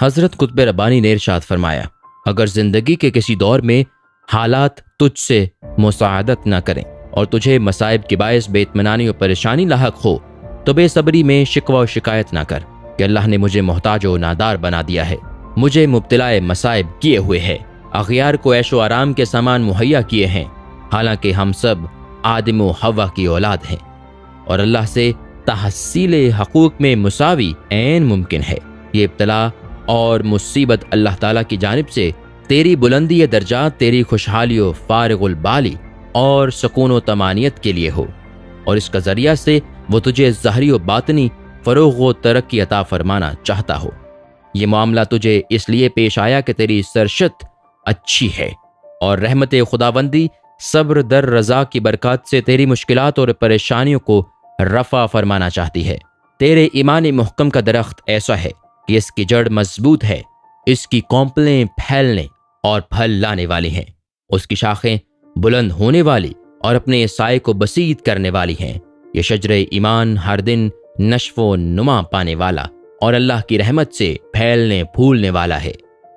حضرت قطب ربانی نے ارشاد فرمایا، اگر زندگی کے کسی دور میں حالات تجھ سے مساعدت نہ کریں اور تجھے مصائب کے باعث بے اطمینانی اور پریشانی لاحق ہو تو بے صبری میں شکوہ و شکایت نہ کر کہ اللہ نے مجھے محتاج و نادار بنا دیا ہے، مجھے مبتلا مصائب کیے ہوئے ہے، اغیار کو عیش و آرام کے سامان مہیا کیے ہیں، حالانکہ ہم سب آدم و حوا کی اولاد ہیں اور اللہ سے تحصیل حقوق میں مساوی عین ممکن ہے۔ یہ ابتلا اور مصیبت اللہ تعالیٰ کی جانب سے تیری بلندی درجات، تیری خوشحالی و فارغ البالی اور سکون و طمانینت کے لیے ہو، اور اس کا ذریعہ سے وہ تجھے ظاہری و باطنی فروغ و ترقی عطا فرمانا چاہتا ہو۔ یہ معاملہ تجھے اس لیے پیش آیا کہ تیری سرشت اچھی ہے اور رحمت خداوندی صبر در رضا کی برکات سے تیری مشکلات اور پریشانیوں کو رفع فرمانا چاہتی ہے۔ تیرے ایمان محکم کا درخت ایسا ہے کہ اس کی جڑ مضبوط ہے، اس کی کونپلیں پھیلنے اور پھل لانے والی ہیں، اس کی شاخیں بلند ہونے والی اور اپنے سائے کو بسیط کرنے والی ہیں۔ یہ شجر ایمان ہر دن نشو و نما پانے والا اور اللہ کی رحمت سے پھیلنے پھولنے والا ہے۔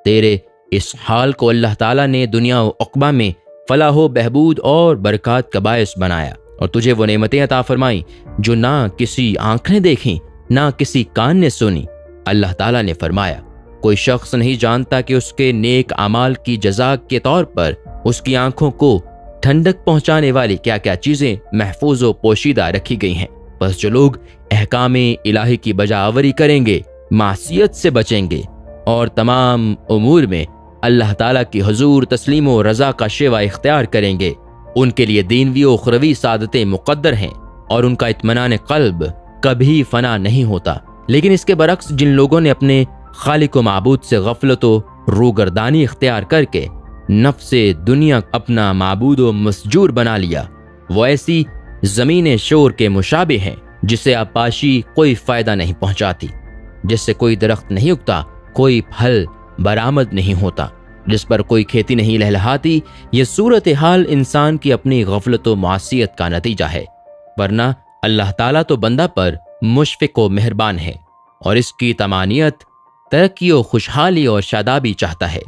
تیرے اس حال کو اللہ تعالیٰ نے دنیا و عقبہ میں فلاح و بہبود اور برکات کا باعث بنایا اور تجھے وہ نعمتیں عطا فرمائیں جو نہ کسی آنکھ نے دیکھیں نہ کسی کان نے سنی۔ اللہ تعالیٰ نے فرمایا، کوئی شخص نہیں جانتا کہ اس کے نیک اعمال کی جزا کے طور پر اس کی آنکھوں کو ٹھنڈک پہنچانے والی کیا کیا چیزیں محفوظ و پوشیدہ رکھی گئی ہیں۔ بس جو لوگ احکام الہی کی بجا آوری کریں گے، معصیت سے بچیں گے اور تمام امور میں اللہ تعالیٰ کی حضور تسلیم و رضا کا شیوہ اختیار کریں گے، ان کے لیے دینوی و اخروی سعادتیں مقدر ہیں اور ان کا اطمینان قلب کبھی فنا نہیں ہوتا۔ لیکن اس کے برعکس جن لوگوں نے اپنے خالق و معبود سے غفلت و روگردانی اختیار کر کے نفس دنیا اپنا معبود و مسجور بنا لیا، وہ ایسی زمین شور کے مشابہ ہیں جسے آبپاشی کوئی فائدہ نہیں پہنچاتی، جس سے کوئی درخت نہیں اگتا، کوئی پھل برآمد نہیں ہوتا، جس پر کوئی کھیتی نہیں لہلہاتی۔ یہ صورتحال انسان کی اپنی غفلت و معصیت کا نتیجہ ہے، ورنہ اللہ تعالیٰ تو بندہ پر مشفق و مہربان ہے اور اس کی طمانینت، ترقی و خوشحالی اور شادابی چاہتا ہے۔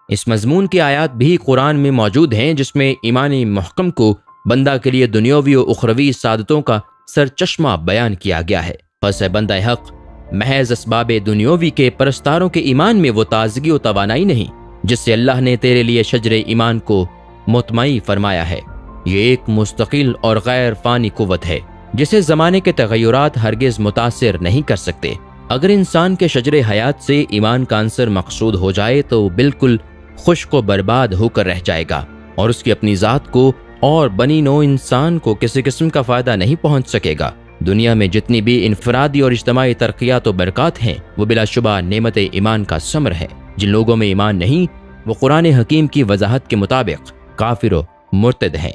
اس مضمون کی آیات بھی قرآن میں موجود ہیں جس میں ایمان محکم کو بندہ کے لیے دنیاوی و اخروی سعادتوں کا سرچشمہ بیان کیا گیا ہے۔ پس اے بندہ حق، محض اسباب دنیاوی کے پرستاروں کے ایمان میں وہ تازگی و توانائی نہیں جس سے اللہ نے تیرے لیے شجر ایمان کو مطمئن فرمایا ہے۔ یہ ایک مستقل اور غیر فانی قوت ہے جسے زمانے کے تغیرات ہرگز متاثر نہیں کر سکتے۔ اگر انسان کے شجر حیات سے ایمان کا عنصر مقصود ہو جائے تو وہ بالکل خشک و برباد ہو کر رہ جائے گا اور اس کی اپنی ذات کو اور بنی نوع انسان کو کسی قسم کا فائدہ نہیں پہنچ سکے گا۔ دنیا میں جتنی بھی انفرادی اور اجتماعی ترقیات و برکات ہیں وہ بلا شبہ نعمت ایمان کا ثمر ہے۔ جن لوگوں میں ایمان نہیں وہ قرآن حکیم کی وضاحت کے مطابق کافر و مرتد ہیں،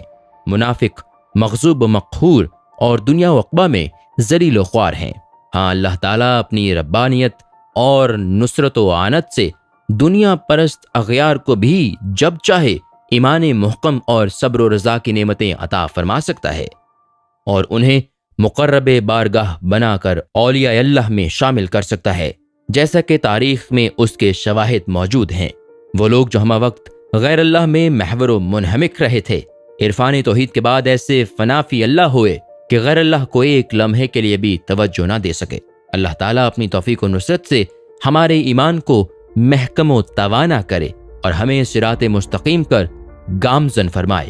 منافق، مغضوب و مقہور اور دنیا و عقبہ میں ذلیل و خوار ہیں۔ ہاں، اللہ تعالیٰ اپنی ربانیت اور نصرت و اعانت سے دنیا پرست اغیار کو بھی جب چاہے ایمان محکم اور صبر و رضا کی نعمتیں عطا فرما سکتا ہے اور انہیں مقرب بارگاہ بنا کر اولیاء اللہ میں شامل کر سکتا ہے، جیسا کہ تاریخ میں اس کے شواہد موجود ہیں۔ وہ لوگ جو ہمہ وقت غیر اللہ میں محور و منہمک رہے تھے، عرفان توحید کے بعد ایسے فنا فی اللہ ہوئے کہ غیر اللہ کو ایک لمحے کے لیے بھی توجہ نہ دے سکے۔ اللہ تعالیٰ اپنی توفیق و نصرت سے ہمارے ایمان کو محکم و توانا کرے اور ہمیں صراط مستقیم پر گامزن فرمائے۔